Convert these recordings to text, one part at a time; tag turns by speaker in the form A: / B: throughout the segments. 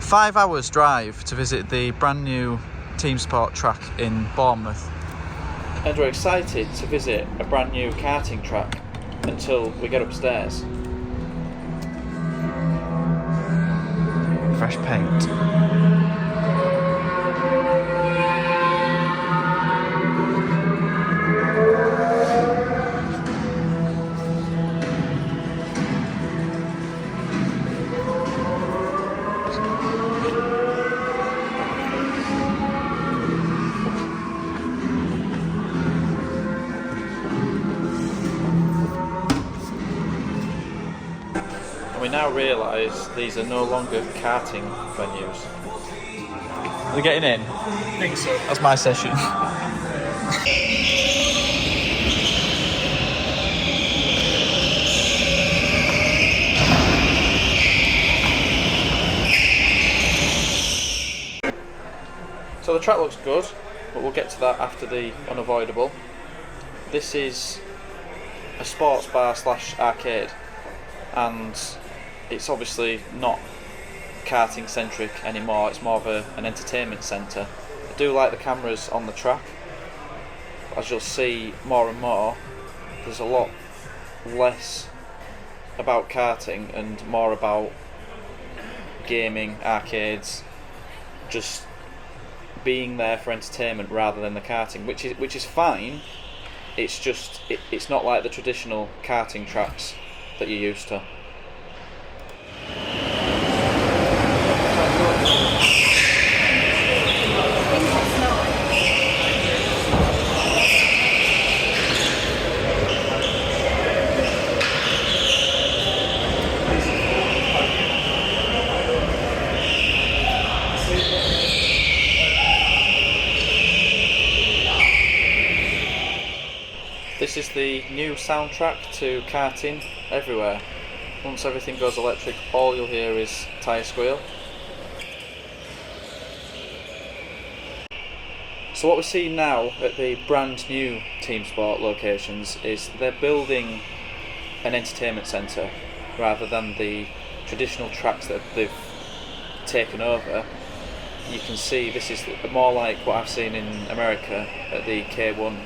A: 5 hours drive to visit the brand new Teamsport track in Bournemouth. And we're excited to visit a brand new karting track until we get upstairs. Fresh paint. We now realise these are no longer karting venues. Are they getting in?
B: I think so.
A: That's my session. So the track looks good, but we'll get to that after the unavoidable. This is a sports bar / arcade, and it's obviously not karting centric anymore. It's more of an entertainment centre. I do like the cameras on the track. As you'll see more and more, there's a lot less about karting and more about gaming, arcades, just being there for entertainment rather than the karting, which is fine. It's just it's not like the traditional karting tracks that you're used to. This is the new soundtrack to karting everywhere. Once everything goes electric, all you'll hear is tyre squeal. So what we're seeing now at the brand new Teamsport locations is they're building an entertainment centre rather than the traditional tracks that they've taken over. You can see this is more like what I've seen in America at the K1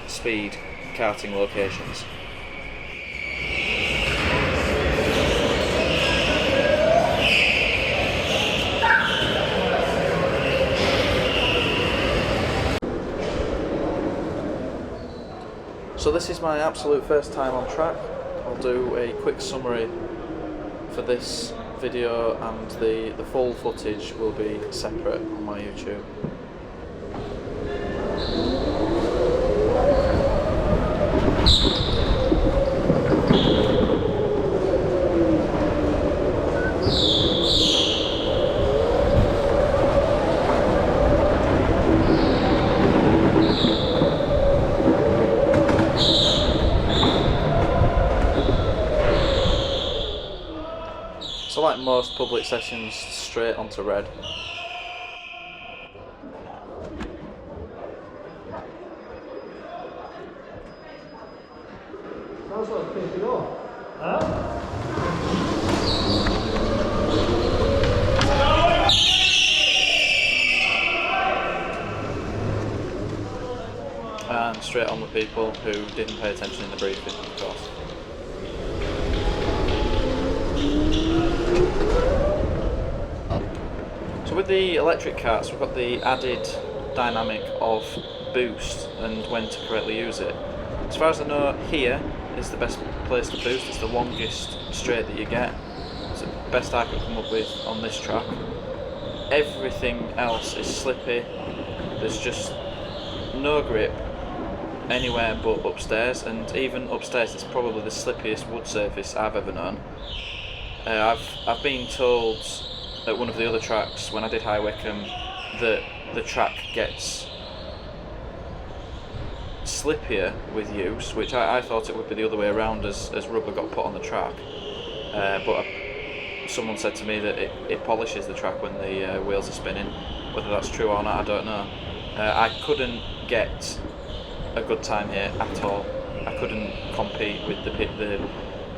A: speed karting locations. So this is my absolute first time on track. I'll do a quick summary for this video, and the full footage will be separate on my YouTube. So like most public sessions, straight onto red. And straight on with people who didn't pay attention in the briefing, of course. So with the electric karts, we've got the added dynamic of boost and when to correctly use it. As far as I know, here is the best place to boost. It's the longest straight that you get. It's the best I could come up with on this track. Everything else is slippy. There's just no grip anywhere but upstairs, and even upstairs it's probably the slippiest wood surface I've ever known. I've been told at one of the other tracks when I did High Wycombe that the track gets slippier with use, which I thought it would be the other way around as rubber got put on the track, but someone said to me that it polishes the track when the wheels are spinning. Whether that's true or not, I don't know. I couldn't get a good time here at all. I couldn't compete with the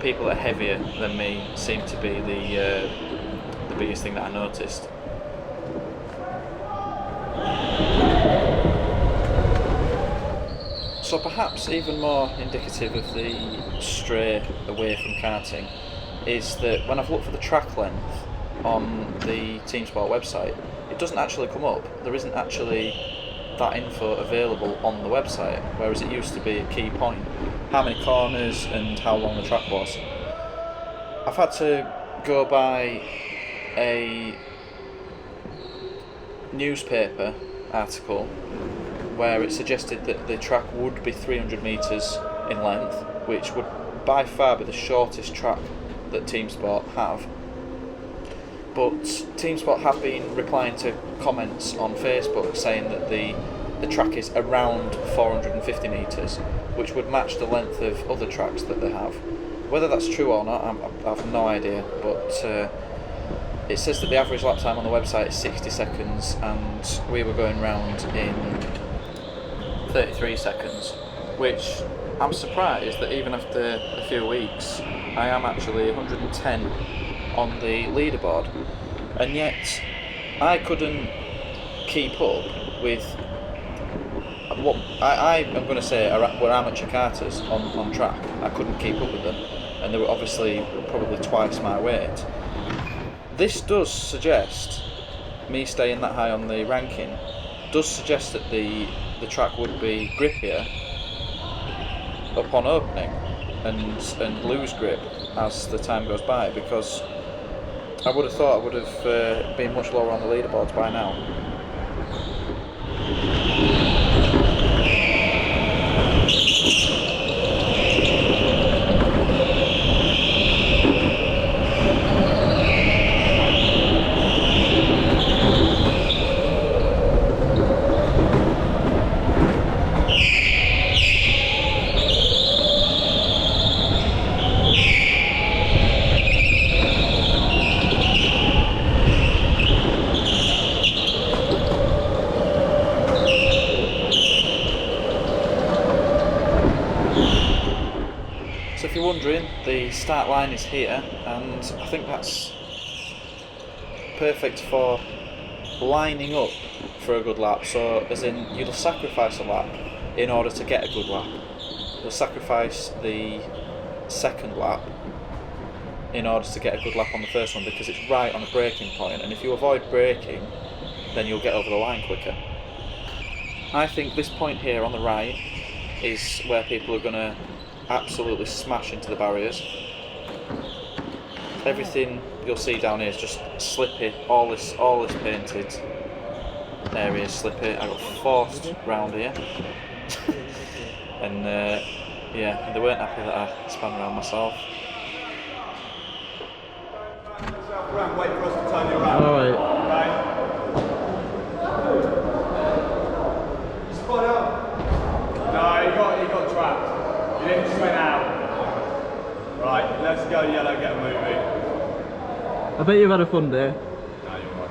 A: people that are heavier than me. Seem to be the the biggest thing that I noticed. So perhaps even more indicative of the stray away from karting is that when I've looked for the track length on the Teamsport website, it doesn't actually come up. There isn't actually that info available on the website, whereas it used to be a key point. How many corners and how long the track was. I've had to go by a newspaper article where it suggested that the track would be 300 metres in length, which would by far be the shortest track that Teamsport have. But Teamsport have been replying to comments on Facebook saying that the track is around 450 metres, which would match the length of other tracks that they have. Whether that's true or not, I have no idea, but it says that the average lap time on the website is 60 seconds, and we were going round in 33 seconds, which I'm surprised that even after a few weeks, I am actually 110 on the leaderboard, and yet I couldn't keep up with what I am going to say were amateur karters on track. I couldn't keep up with them, and they were obviously probably twice my weight. This does suggest, me staying that high on the ranking, does suggest that the track would be grippier upon opening and lose grip as the time goes by, because I would have thought I would have been much lower on the leaderboards by now. So if you're wondering, the start line is here, and I think that's perfect for lining up for a good lap. So as in, you'll sacrifice a lap in order to get a good lap. You'll sacrifice the second lap in order to get a good lap on the first one, because it's right on a braking point, and if you avoid braking, then you'll get over the line quicker. I think this point here on the right is where people are going to absolutely smash into the barriers. Everything you'll see down here is just slippy. All this painted area is slippy. I got forced round here, and yeah, they weren't happy that I spun around myself.
B: Wait for us to turn you around.
C: Alright.
B: Okay. Spun up. No, he got trapped. You didn't just went out. Right, let's go yellow, get moving.
C: I bet you've had a fun day.
B: No, you're right.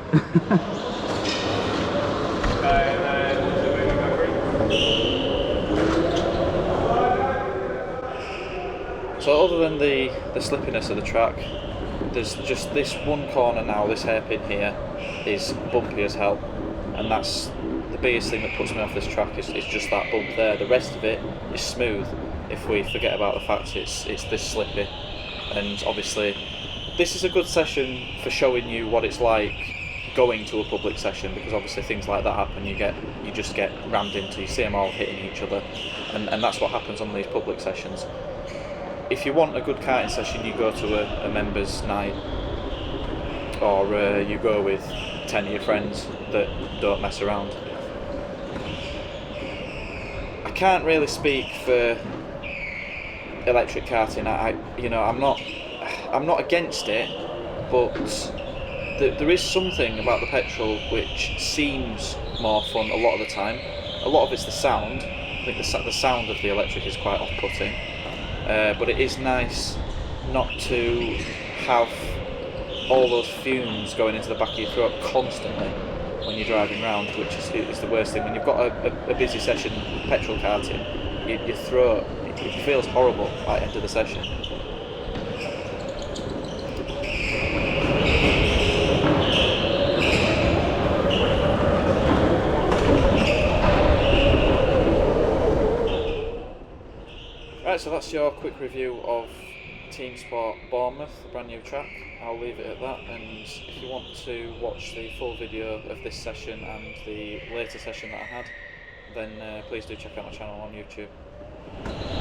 B: Okay, and then the moving go green.
A: So other than the slippiness of the track, there's just this one corner now, this hairpin here, is bumpy as hell, and that's the biggest thing that puts me off this track is just that bump there. The rest of it is smooth, if we forget about the fact it's this slippy. And obviously this is a good session for showing you what it's like going to a public session, because obviously things like that happen. You just get rammed into, you see them all hitting each other, and that's what happens on these public sessions. If you want a good karting session, you go to a members night, or you go with 10 of your friends that don't mess around. I can't really speak for electric karting. I'm not against it, but there is something about the petrol which seems more fun a lot of the time. A lot of it's the sound. I think the sound of the electric is quite off-putting, but it is nice not to have all those fumes going into the back of your throat constantly when you're driving around, which is the worst thing. When you've got a busy session petrol karting, your throat, it feels horrible at the end of the session. Right, so that's your quick review of Teamsport Bournemouth, a brand new track. I'll leave it at that, and if you want to watch the full video of this session and the later session that I had, then please do check out my channel on YouTube.